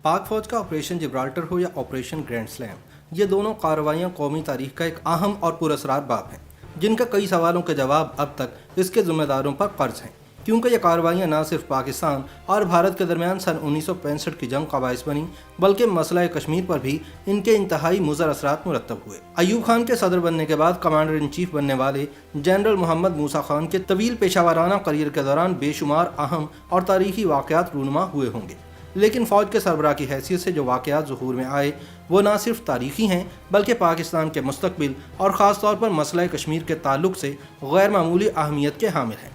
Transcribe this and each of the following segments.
पाक फौज का ऑपरेशन जिब्राल्टर हो या ऑपरेशन ग्रैंड स्लैम, ये दोनों कार्रवाइयाँ कौमी तारीख का एक अहम और पुरस्कार बाब हैं, जिनका कई सवालों के जवाब अब तक इसके जिम्मेदारों पर कर्ज हैं, क्योंकि ये कार्रवाइयाँ न सिर्फ पाकिस्तान और भारत के दरमियान सन 1965 की जंग का बाइस बनी, बल्कि मसला कश्मीर पर भी इनके इंतहाई मुज़र असरात मुरतब हुए। अयूब खान के सदर बनने के बाद कमांडर इन चीफ बनने वाले जनरल मोहम्मद मूसा खान के तवील पेशावराना करियर के दौरान बेशुमार अहम और तारीखी वाक़यात रूनुमा हुए होंगे, लेकिन फ़ौज के सरबराह की हैसियत से जो वाक़यात ज़ुहूर में आए वो न सिर्फ तारीखी हैं, बल्कि पाकिस्तान के मुस्तक़बिल और ख़ास तौर पर मसला कश्मीर के ताल्लुक़ से गैर मामूली अहमियत के हामिल हैं।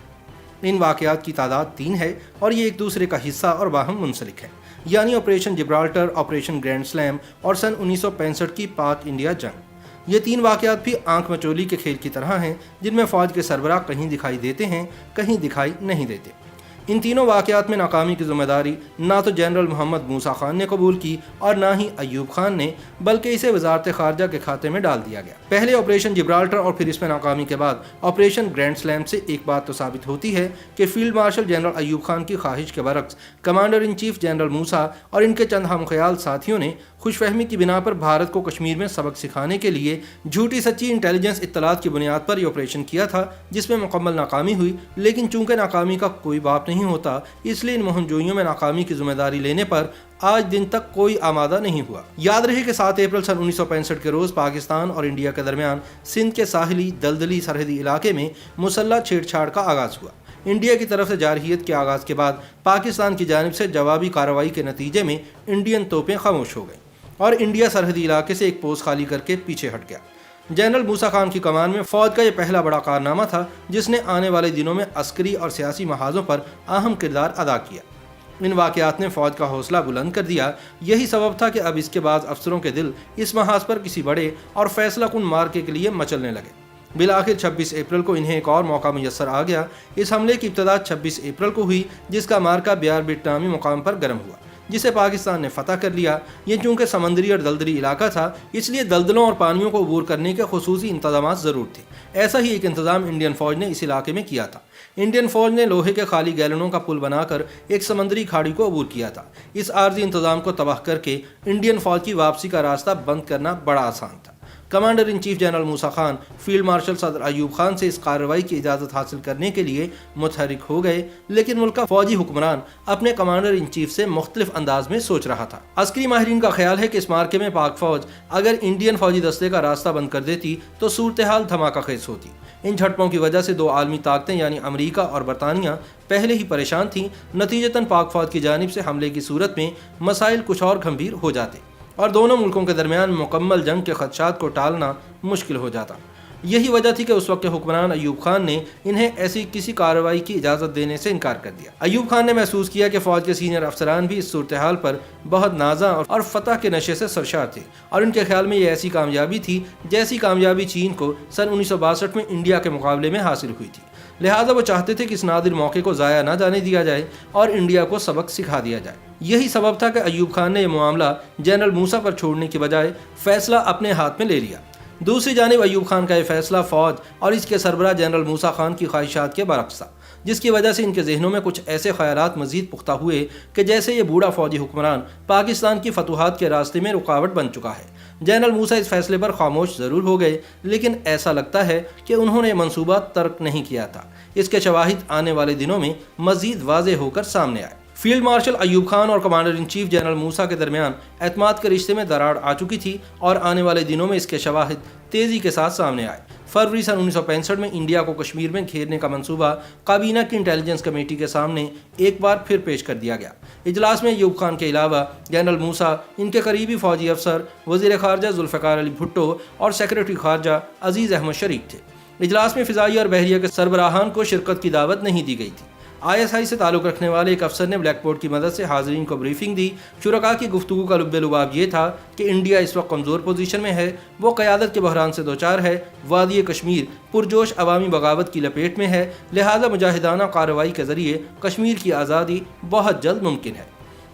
इन वाक़यात की तादाद 3 है और ये एक दूसरे का हिस्सा और बाहम मुंसलिक है, यानी operation Gibraltar, operation grand slam और सन 1965 की पाक इंडिया जंग। ये 3 वाक़यात भी आंख मचोली के खेल की तरह हैं, जिनमें फ़ौज के सरबराह कहीं दिखाई देते हैं, कहीं दिखाई नहीं देते। इन तीनों वाक़यात में नाकामी की जिम्मेदारी ना तो जनरल मोहम्मद मूसा खान ने कबूल की और ना ही अयूब खान ने, बल्कि इसे वजारत ख़ारजा के खाते में डाल दिया गया। पहले ऑपरेशन जिब्राल्टर और फिर इसमें नाकामी के बाद ऑपरेशन ग्रैंड स्लैम से एक बात तो साबित होती है कि field marshal general Ayub Khan की ख्वाहिश के बरक्स कमांडर इन चीफ जनरल मूसा और इनके चंद हमख्याल साथियों ने खुशफहमी की बिना पर भारत को कश्मीर में सबक सिखाने के लिए झूठी सच्ची इंटेलिजेंस इत्तलात की बुनियाद पर यह ऑपरेशन किया था, जिसमें मुकम्मल नाकामी हुई। लेकिन चूंकि नाकामी का कोई बाप नहीं होता, इसलिए इन मुहिमजोइयों में नाकामी की जिम्मेदारी लेने पर आज दिन तक कोई आमादा नहीं हुआ। याद रहे कि 7 अप्रैल सन 1965 के रोज़ पाकिस्तान और इंडिया के दरमियान सिंध के साहिली दलदली सरहदी इलाके में मुसल्लह छेड़छाड़ का आगाज़ हुआ। इंडिया की तरफ से जारहियत के आगाज़ के बाद पाकिस्तान की जानिब से जवाबी कार्रवाई के नतीजे में इंडियन तोपें खामोश हो गईं और इंडिया सरहदी इलाके से एक पोस्ट खाली करके पीछे हट गया। जनरल मूसा खान की कमान में फ़ौज का यह पहला बड़ा कारनामा था, जिसने आने वाले दिनों में अस्करी और सियासी महाजों पर अहम किरदार अदा किया। इन वाक़यात ने फ़ौज का हौसला बुलंद कर दिया। यही सबब था कि अब इसके बाद अफसरों के दिल इस महाज पर किसी बड़े और फैसला कुन मार्के के लिए मचलने लगे। बिलाखिर 26 अप्रैल को इन्हें एक और मौका मुयस्सर आ गया। इस हमले की इब्तदा 26 अप्रैल को हुई, जिसका मार्का बियार बिट नामी मुकाम पर गर्म हुआ, जिसे पाकिस्तान ने फतह कर लिया। ये चूँकि समंदरी और दलदली इलाका था, इसलिए दलदलों और पानियों को अबूर करने के खुसूसी इंतजाम ज़रूर थे। ऐसा ही एक इंतज़ाम इंडियन फ़ौज ने इस इलाके में किया था। इंडियन फ़ौज ने लोहे के खाली गैलनों का पुल बनाकर एक समंदरी खाड़ी को अबूर किया था। इस आर्जी इंतज़ाम को तबाह करके इंडियन फ़ौज की वापसी का रास्ता बंद करना बड़ा आसान था। Commander in chief general Musa Khan field marshal सदर अयूब खान से इस कार्रवाई की इजाज़त हासिल करने के लिए मुतहरिक हो गए, लेकिन मुल्क का फौजी हुक्मरान अपने कमांडर इन चीफ से मुख्तलिफ अंदाज में सोच रहा था। अस्करी माहिरीन का ख्याल है कि इस मार्के में पाक फौज अगर इंडियन फौजी दस्ते का रास्ता बंद कर देती तो सूरत हाल धमाका खेज होती। इन झटपों की वजह से 2 आलमी ताकतें यानी अमरीका और बरतानिया पहले ही परेशान थीं। नतीजतन पाक फौज की जानिब से हमले की सूरत में मसाइल कुछ और गंभीर हो जाते और दोनों मुल्कों के दरमियान मुकम्मल जंग के खदशात को टालना मुश्किल हो जाता। यही वजह थी कि उस वक्त के हुक्मरान अयूब खान ने इन्हें ऐसी किसी कार्रवाई की इजाज़त देने से इनकार कर दिया। अयूब खान ने महसूस किया कि फ़ौज के सीनियर अफसरान भी इस सूरत हाल पर बहुत नाज़ा और फतह के नशे से सरशार थे और उनके ख्याल में ये ऐसी कामयाबी थी जैसी कामयाबी चीन को सन 1962 में इंडिया के मुकाबले में हासिल हुई थी। लिहाजा वो चाहते थे कि इस नादिर मौके को ज़ाया ना जाने दिया जाए और इंडिया को सबक सिखा दिया जाए। यही सबब था कि अयूब खान ने यह मामला जनरल मूसा पर छोड़ने की बजाय फैसला अपने हाथ में ले लिया। दूसरी जानिब अयूब खान का यह फैसला फ़ौज और इसके सरबराह जनरल मूसा खान की ख्वाहिशात के बरक्स था, जिसकी वजह से इनके जहनों में कुछ ऐसे ख्यालात मज़ीद पुख्ता हुए कि जैसे ये बूढ़ा फ़ौजी हुक्मरान पाकिस्तान की फतूहात के रास्ते में रुकावट बन चुका है। जनरल मूसा इस फैसले पर खामोश ज़रूर हो गए, लेकिन ऐसा लगता है कि उन्होंने मनसूबा तर्क नहीं किया था। इसके शवाहिद आने वाले दिनों में मज़ीद वाज़ेह होकर सामने आए। फील्ड मार्शल अयूब खान और कमांडर इन चीफ जनरल मूसा के दरमियान एतमाद के रिश्ते में दरार आ चुकी थी और आने वाले दिनों में इसके शवाहिद तेज़ी के साथ सामने आए। फरवरी सन 1965 में इंडिया को कश्मीर में घेरने का मंसूबा काबीना की इंटेलिजेंस कमेटी के सामने एक बार फिर पेश कर दिया गया। इजलास में अयूब खान के अलावा जनरल मूसा, इनके करीबी फ़ौजी अफसर, वज़ीर ख़ारजा जुल्फ़िकार अली भुट्टो और सेक्रेटरी ख़ारजा अजीज़ अहमद शरीफ थे। इजलास में फ़िज़ाई और बहरिया के सरबराहान को शिरकत की दावत नहीं दी गई थी। ISI से ताल्लुक़ रखने वाले एक अफसर ने ब्लैक बोर्ड की मदद से हाज़रीन को ब्रीफिंग दी। शुरका की गुफ्तगू का लुब्बे-लुबाब ये था कि इंडिया इस वक्त कमज़ोर पोजीशन में है, वो क़यादत के बहरान से दोचार है, वादी कश्मीर पुरजोश अवामी बगावत की लपेट में है, लिहाजा मुजाहिदाना कार्रवाई के ज़रिए कश्मीर की आज़ादी बहुत जल्द मुमकिन है।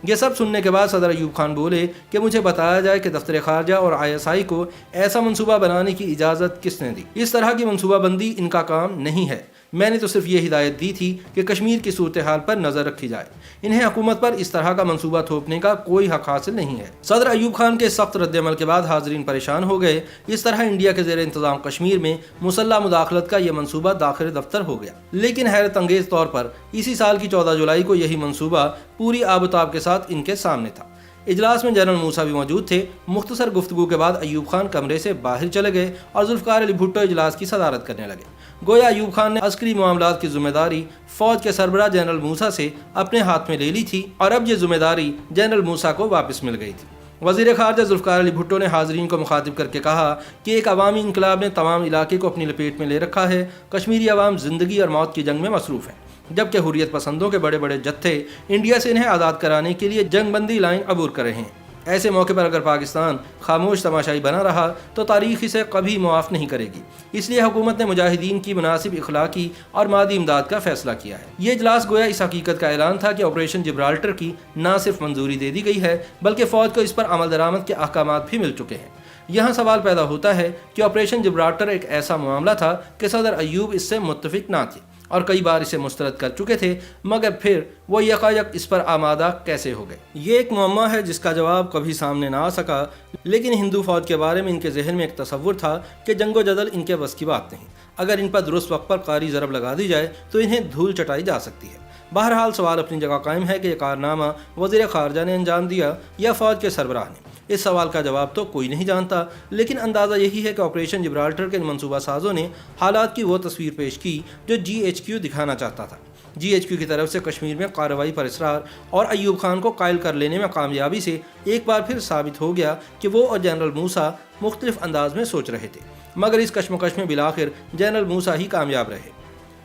ये सब सुनने के बाद सदर अयूब खान बोले कि मुझे बताया जाए कि दफ्तर खारजा और ISI को ऐसा मंसूबा बनाने की इजाज़त किसने दी। इस तरह की मंसूबाबंदी इनका काम नहीं है। میں نے تو صرف یہ ہدایت دی تھی کہ کشمیر کی صورتحال پر نظر رکھی جائے، انہیں حکومت پر اس طرح کا منصوبہ تھوپنے کا کوئی حق حاصل نہیں ہے۔ صدر ایوب خان کے سخت رد عمل کے بعد حاضرین پریشان ہو گئے۔ اس طرح انڈیا کے زیر انتظام کشمیر میں مسلح مداخلت کا یہ منصوبہ داخل دفتر ہو گیا، لیکن حیرت انگیز طور پر اسی سال کی 14 جولائی کو یہی منصوبہ پوری آب و تاب کے ساتھ ان کے سامنے تھا۔ اجلاس میں جنرل موسیٰ بھی موجود تھے۔ مختصر گفتگو کے بعد ایوب خان کمرے سے باہر چلے گئے اور ذوالفقار علی بھٹو اجلاس کی صدارت کرنے لگے۔ گویا ایوب خان نے عسکری معاملات کی ذمہ داری فوج کے سربراہ جنرل موسیٰ سے اپنے ہاتھ میں لے لی تھی اور اب یہ ذمہ داری جنرل موسیٰ کو واپس مل گئی تھی۔ وزیر خارجہ ذوالفقار علی بھٹو نے حاضرین کو مخاطب کر کے کہا کہ ایک عوامی انقلاب نے تمام علاقے کو اپنی لپیٹ میں لے رکھا ہے۔ کشمیری عوام زندگی اور موت کی جنگ میں مصروف ہیں، جبکہ حریت پسندوں کے بڑے بڑے جتھے انڈیا سے انہیں آزاد کرانے کے لیے جنگ بندی لائن عبور کر رہے ہیں۔ ایسے موقع پر اگر پاکستان خاموش تماشائی بنا رہا تو تاریخ اسے کبھی معاف نہیں کرے گی۔ اس لیے حکومت نے مجاہدین کی مناسب اخلاقی اور مادی امداد کا فیصلہ کیا ہے۔ یہ اجلاس گویا اس حقیقت کا اعلان تھا کہ آپریشن جبرالٹر کی نہ صرف منظوری دے دی گئی ہے بلکہ فوج کو اس پر عمل درآمد کے احکامات بھی مل چکے ہیں۔ یہاں سوال پیدا ہوتا ہے کہ آپریشن جبرالٹر ایک ایسا معاملہ تھا کہ صدر ایوب اس سے متفق نہ تھے اور کئی بار اسے مسترد کر چکے تھے، مگر پھر وہ یکایک اس پر آمادہ کیسے ہو گئے؟ یہ ایک معمہ ہے جس کا جواب کبھی سامنے نہ آ سکا، لیکن ہندو فوج کے بارے میں ان کے ذہن میں ایک تصور تھا کہ جنگ و جدل ان کے بس کی بات نہیں۔ اگر ان پر درست وقت پر قاری ضرب لگا دی جائے تو انہیں دھول چٹائی جا سکتی ہے۔ بہرحال سوال اپنی جگہ قائم ہے کہ یہ کارنامہ وزیر خارجہ نے انجام دیا یا فوج کے سربراہ نے؟ اس سوال کا جواب تو کوئی نہیں جانتا، لیکن اندازہ یہی ہے کہ آپریشن جبرالٹر کے منصوبہ سازوں نے حالات کی وہ تصویر پیش کی جو جی ایچ کیو دکھانا چاہتا تھا۔ جی ایچ کیو کی طرف سے کشمیر میں کارروائی پر اصرار اور ایوب خان کو قائل کر لینے میں کامیابی سے ایک بار پھر ثابت ہو گیا کہ وہ اور جنرل موسیٰ مختلف انداز میں سوچ رہے تھے، مگر اس کشمکش میں بالآخر جنرل موسیٰ ہی کامیاب رہے۔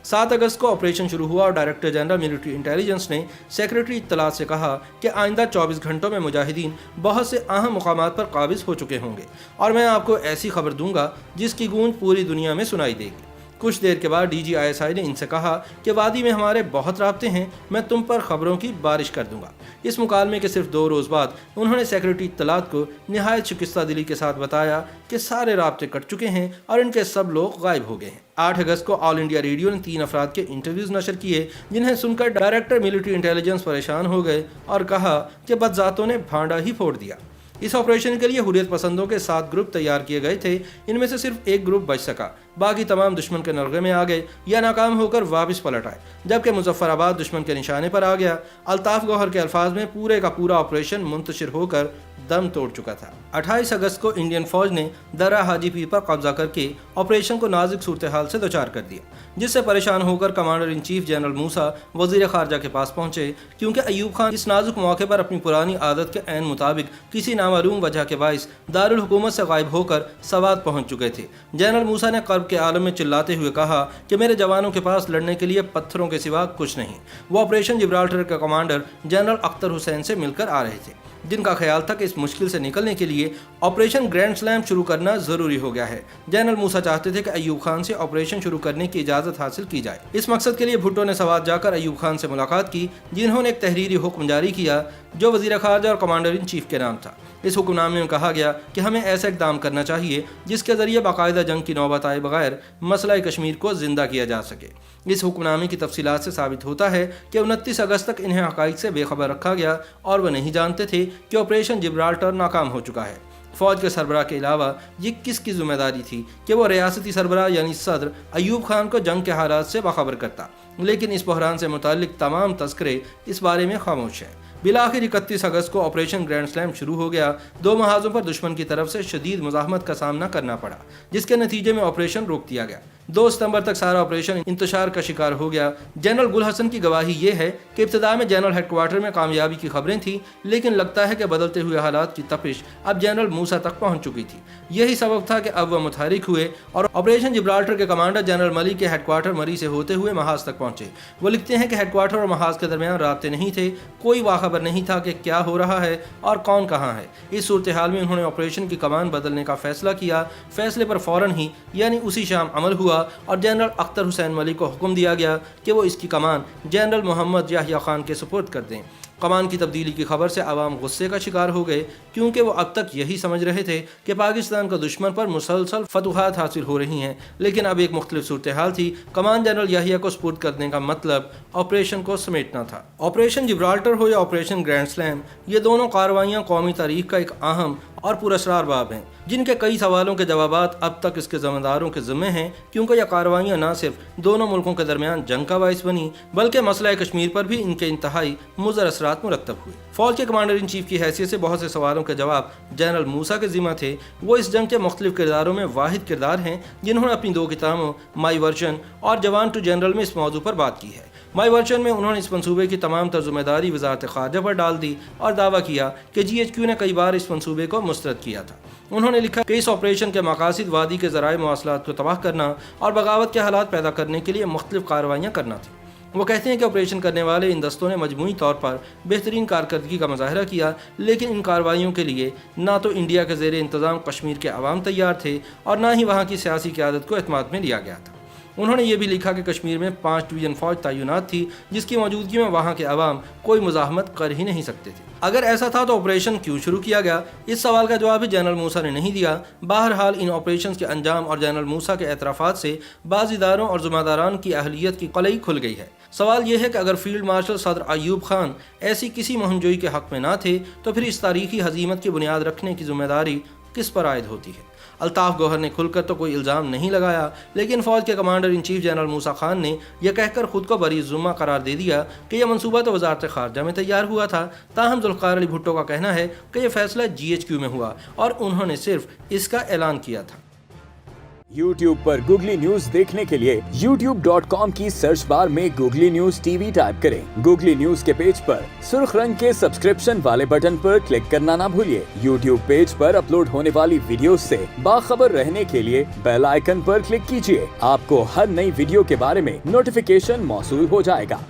7 اگست کو آپریشن شروع ہوا اور ڈائریکٹر جنرل ملٹری انٹیلیجنس نے سیکرٹری اطلاعات سے کہا کہ آئندہ 24 گھنٹوں میں مجاہدین بہت سے اہم مقامات پر قابض ہو چکے ہوں گے اور میں آپ کو ایسی خبر دوں گا جس کی گونج پوری دنیا میں سنائی دے گی۔ کچھ دیر کے بعد ڈی جی ISI نے ان سے کہا کہ وادی میں ہمارے بہت رابطے ہیں، میں تم پر خبروں کی بارش کر دوں گا۔ اس مکالمے کے صرف 2 روز بعد انہوں نے سیکرٹری اطلاعات کو نہایت شکستہ دلی کے ساتھ بتایا کہ سارے رابطے کٹ چکے ہیں اور ان کے سب لوگ غائب ہو گئے ہیں۔ 8 اگست کو آل انڈیا ریڈیو نے 3 افراد کے انٹرویوز نشر کیے جنہیں سن کر ڈائریکٹر ملٹری انٹیلیجنس پریشان ہو گئے اور کہا کہ بدذاتوں نے بھانڈا ہی پھوڑ دیا۔ اس آپریشن کے لیے حریت پسندوں کے 7 گروپ تیار کیے گئے تھے، ان میں سے صرف ایک گروپ بچ سکا، باقی تمام دشمن کے نرغے میں آ گئے یا ناکام ہو کر واپس پلٹ آئے، جبکہ مظفر آباد دشمن کے نشانے پر آ گیا۔ الطاف گوہر کے الفاظ میں پورے کا پورا آپریشن منتشر ہو کر دم توڑ چکا تھا۔ 28 اگست کو انڈین فوج نے درہ حاجی پیر پر قبضہ کر کے آپریشن کو نازک صورتحال سے دوچار کر دیا، جس سے پریشان ہو کر کمانڈر ان چیف جنرل موسیٰ وزیر خارجہ کے پاس پہنچے، کیونکہ ایوب خان اس نازک موقع پر اپنی پرانی عادت کے عین مطابق کسی نامعلوم وجہ کے باعث دارالحکومت سے غائب ہو کر سوات پہنچ چکے تھے۔ جنرل موسیٰ نے کرب کے عالم میں چلاتے ہوئے کہا کہ میرے جوانوں کے پاس لڑنے کے لیے پتھروں کے سوا کچھ نہیں۔ وہ آپریشن جبرالٹر کے کمانڈر جنرل اختر حسین سے مل کر آ رہے تھے، جن کا خیال تھا کہ اس مشکل سے نکلنے کے لیے آپریشن گرینڈ سلیم شروع کرنا ضروری ہو گیا ہے۔ جنرل موسیٰ چاہتے تھے کہ ایوب خان سے آپریشن شروع کرنے کی اجازت حاصل کی جائے۔ اس مقصد کے لیے بھٹو نے سوات جا کر ایوب خان سے ملاقات کی، جنہوں نے ایک تحریری حکم جاری کیا جو وزیر خارجہ اور کمانڈر ان چیف کے نام تھا۔ اس حکم نامے میں کہا گیا کہ ہمیں ایسا اقدام کرنا چاہیے جس کے ذریعے باقاعدہ جنگ کی نوبت آئے بغیر مسئلہ کشمیر کو زندہ کیا جا سکے۔ اس حکم نامے کی تفصیلات سے ثابت ہوتا ہے کہ 29 اگست تک انہیں حقائق سے بے خبر رکھا گیا اور وہ نہیں جانتے تھے کہ آپریشن جبرالٹر ناکام ہو چکا ہے۔ فوج کے سربراہ کے علاوہ یہ کس کی ذمہ داری تھی کہ وہ ریاستی سربراہ یعنی صدر ایوب خان کو جنگ کے حالات سے باخبر کرتا؟ لیکن اس بحران سے متعلق تمام تذکرے اس بارے میں خاموش ہیں۔ بالآخر 31 اگست کو آپریشن گرینڈ سلیم شروع ہو گیا۔ 2 محاذوں پر دشمن کی طرف سے شدید مزاحمت کا سامنا کرنا پڑا، جس کے نتیجے میں آپریشن روک دیا گیا۔ 2 ستمبر تک سارا آپریشن انتشار کا شکار ہو گیا۔ جنرل گل حسن کی گواہی یہ ہے کہ ابتدا میں جنرل ہیڈ کوارٹر میں کامیابی کی خبریں تھیں، لیکن لگتا ہے کہ بدلتے ہوئے حالات کی تپش اب جنرل موسیٰ تک پہنچ چکی تھی۔ یہی سبب تھا کہ اب وہ متحرک ہوئے اور آپریشن جبرالٹر کے کمانڈر جنرل ملی کے ہیڈ کوارٹر مری سے ہوتے ہوئے محاذ تک پہنچے۔ وہ لکھتے ہیں کہ ہیڈ کوارٹر اور محاذ کے درمیان رابطے نہیں تھے، کوئی باخبر نہیں تھا کہ کیا ہو رہا ہے اور کون کہاں ہے۔ اس صورتحال میں انہوں نے آپریشن کی کمان بدلنے کا فیصلہ کیا۔ فیصلے پر فوراً ہی یعنی اسی شام عمل ہوا اور جنرل اختر حسین ملی کو حکم دیا گیا کہ وہ اس کی کمان جنرل محمد یحییٰ خان کے سپرد کر دیں۔ कमान की तब्दीली की खबर से आवाम गुस्से का शिकार हो गए, क्योंकि वो अब तक यही समझ रहे थे कि पाकिस्तान का दुश्मन पर मुसलसल फतुहात हासिल हो रही हैं। लेकिन अब एक मुख्तलिफ सूरत हाल थी। कमान जनरल याहिया को सुपुर्द करने का मतलब ऑपरेशन को समेटना था। ऑपरेशन जिब्राल्टर हो या ऑपरेशन ग्रैंड स्लैम, ये दोनों कार्रवाइयाँ कौमी तारीख का एक अहम और पुरअसरार बाब हैं, जिनके कई सवालों के जवाबात अब तक इसके ज़िम्मेदारों के ज़िम्मे हैं, क्योंकि यह कार्रवाइयाँ न सिर्फ दोनों मुल्कों के दरमियान जंग का बाइस बनी, बल्कि मसला कश्मीर पर भी इनके इंतहाई मुज़र असरात मुरतब हुए। फौज के कमांडर इन चीफ की हैसियत से बहुत से सवालों के जवाब जनरल मूसा के ज़िम्मा थे। वो इस जंग के मुख्तलिफ किरदारों में वाहिद किरदार हैं जिन्होंने अपनी 2 किताबों माई वर्जन और जवान टू जनरल में इस मौजू पर बात की है। माई वर्जन में उन्होंने इस मंसूबे की तमाम ज़िम्मेदारी वज़ारत ख़ारजा पर डाल दी और दावा किया कि GHQ ने कई बार इस मंसूबे को मुस्तरद किया था। उन्होंने लिखा कि इस ऑपरेशन के मकासद वादी के ज़राए मवासलात को तबाह करना और बगावत के हालात पैदा करने के लिए मुख्तलिफ कार्रवाइयाँ करना थी। वो कहते हैं कि ऑपरेशन करने वाले इन दस्तों ने मजमूई तौर पर बेहतरीन कारकर्दगी का मुजाहरा किया, लेकिन इन कार्रवाइयों के लिए ना तो इंडिया के ज़ेर इंतज़ाम कश्मीर के अवाम तैयार थे और ना ही वहाँ की सियासी क़यादत को एतमाद में लिया गया था। उन्होंने ये भी लिखा कि कश्मीर में 5 डिवीज़न फ़ौज तैनात थी, जिसकी मौजूदगी में वहाँ के अवाम कोई मुज़ाहमत कर ही नहीं सकते थे। अगर ऐसा था तो ऑपरेशन क्यों शुरू किया गया? इस सवाल का जवाब भी जनरल मूसा ने नहीं दिया। बहरहाल इन ऑपरेशन के अंजाम और जनरल मूसा के एतराफ़ात से बाज़ इदारों और ज़िम्मेदारान की अहलियत की कलई खुल गई है। सवाल यह है कि अगर फील्ड मार्शल सदर अयूब खान ऐसी किसी मुहिमजोई के हक़ में ना थे, तो फिर इस तारीखी हज़ीमत की बुनियाद रखने की ज़िम्मेदारी किस पर आयद होती है? अल्ताफ़ गौहर ने खुलकर तो कोई इल्ज़ाम नहीं लगाया, लेकिन फ़ौज के कमांडर इन चीफ जनरल मूसा खान ने यह कहकर ख़ुद को बरी ज़ुम्मा करार दे दिया कि यह मंसूबा तो वज़ारत ख़ारजा में तैयार हुआ था। ताहम ज़ुल्फ़िकार अली भुट्टो का कहना है कि यह फ़ैसला GHQ में हुआ और उन्होंने सिर्फ इसका ऐलान किया था। YouTube पर गूगली न्यूज देखने के लिए youtube.com की सर्च बार में गूगली न्यूज TV टाइप करें। गूगली न्यूज के पेज पर सुर्ख रंग के सब्सक्रिप्शन वाले बटन पर क्लिक करना ना भूलिए। YouTube पेज पर अपलोड होने वाली वीडियोस से बाखबर रहने के लिए बेल आइकन पर क्लिक कीजिए। आपको हर नई वीडियो के बारे में नोटिफिकेशन मौसूल हो जाएगा।